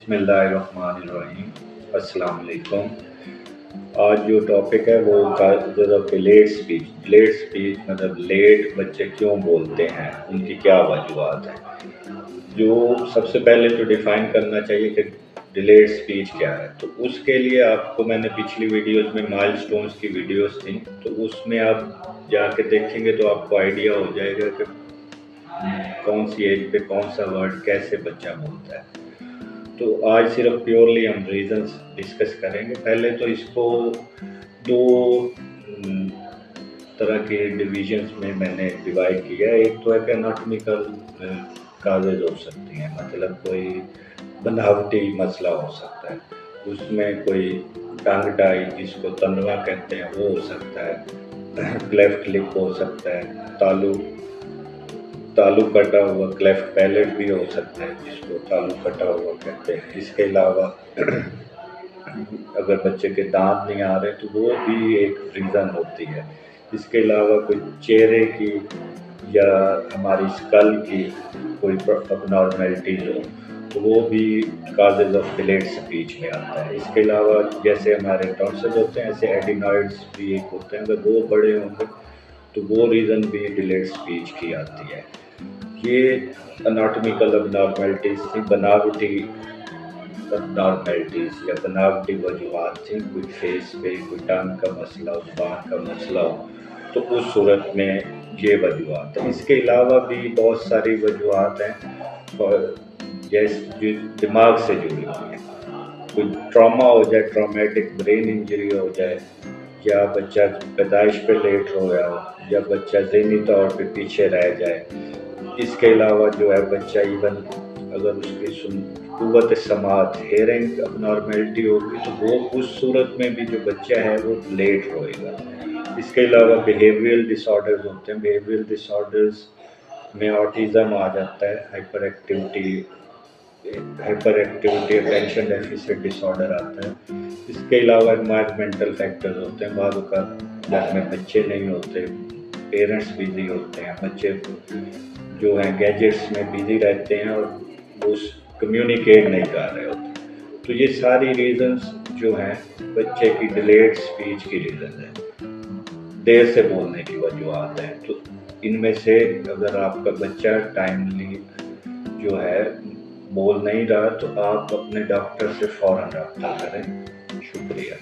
बिस्मिल्लाहिर्रहमानिर्रहीम। अस्सलाम वालेकुम। आज जो टॉपिक है वो causes of delayed speech. Delayed speech मतलब लेट बच्चे क्यों बोलते हैं, उनकी क्या वजूहत हैं। जो सबसे पहले तो डिफ़ाइन करना चाहिए कि डिलेड स्पीच क्या है। तो उसके लिए आपको मैंने पिछली वीडियोज़ में माइलस्टोन्स की वीडियोज़ थी, तो उसमें आप जाके देखेंगे तो आपको आइडिया हो जाएगा कि कौन सी एज पे कौन सा वर्ड कैसे बच्चा बोलता है। तो आज सिर्फ प्योरली हम रीजंस डिस्कस करेंगे। पहले तो इसको दो तरह के डिविजन्स में मैंने डिवाइड किया है। एक तो है कि एनाटॉमिकल काजेज हो सकती हैं, मतलब कोई बनावटी मसला हो सकता है, उसमें कोई टंग टाई जिसको तनवा कहते हैं वो हो सकता है, क्लेफ्ट लिप हो सकता है, तालू कटा हुआ क्लेफ्ट पैलेट भी हो सकता है जिसको तालू कटा हुआ कहते हैं। इसके अलावा अगर बच्चे के दांत नहीं आ रहे तो वो भी एक रीज़न होती है। इसके अलावा कोई चेहरे की या हमारी स्कल की कोई अबनॉर्मेलिटीज हो तो वो भी काजेज ऑफ डिलेड स्पीच में आता है। इसके अलावा जैसे हमारे टॉन्सिल होते हैं, ऐसे एडिनॉइड्स भी एक होते हैं, अगर वो बड़े होंगे तो वो रीज़न भी डिलेड स्पीच की आती है। ये अनाटॉमिकल अबनॉर्मेलिटीज थी, बनावटी अबनॉर्मेलिटीज या बनावटी वजूहत थी। कोई फेस पे कोई टंग का मसला हो, ज़ुबान का मसला हो, तो उस सूरत में ये वजूहत है। इसके अलावा भी बहुत सारी वजूहत हैं और जैसे दिमाग से जुड़ी हुई हैं। कोई ट्रॉमा हो जाए, ट्रॉमेटिक ब्रेन इंजरी हो जाए, या बच्चा पैदाइश पे लेट हो गया हो, या बच्चा ज़हनी तौर पे पीछे रह जाए। इसके अलावा जो है बच्चा इवन अगर उसकी कुव्वत समात हेयरिंग अबनॉर्मेलिटी होगी तो वो उस सूरत में भी जो बच्चा है वो लेट होएगा। इसके अलावा बिहेवियरल डिसऑर्डर्स होते हैं। बिहेवियरल डिसऑर्डर्स में ऑटिज़म आ जाता है, hyper activity attention deficit disorder आता है। इसके अलावा एनवायरमेंटल फैक्टर्स होते हैं। बाद का घर में बच्चे नहीं होते, पेरेंट्स बिजी होते हैं, बच्चे जो हैं गैजेट्स में बिजी रहते हैं और वो कम्युनिकेट नहीं कर रहे होते। तो ये सारी रीजंस जो हैं बच्चे की डिलेड स्पीच की रीज़न है, देर से बोलने की वजूहत हैं। तो इनमें से अगर आपका बच्चा टाइमली जो है बोल नहीं रहा तो आप अपने डॉक्टर से फ़ौरन रब्ता करें। शुक्रिया।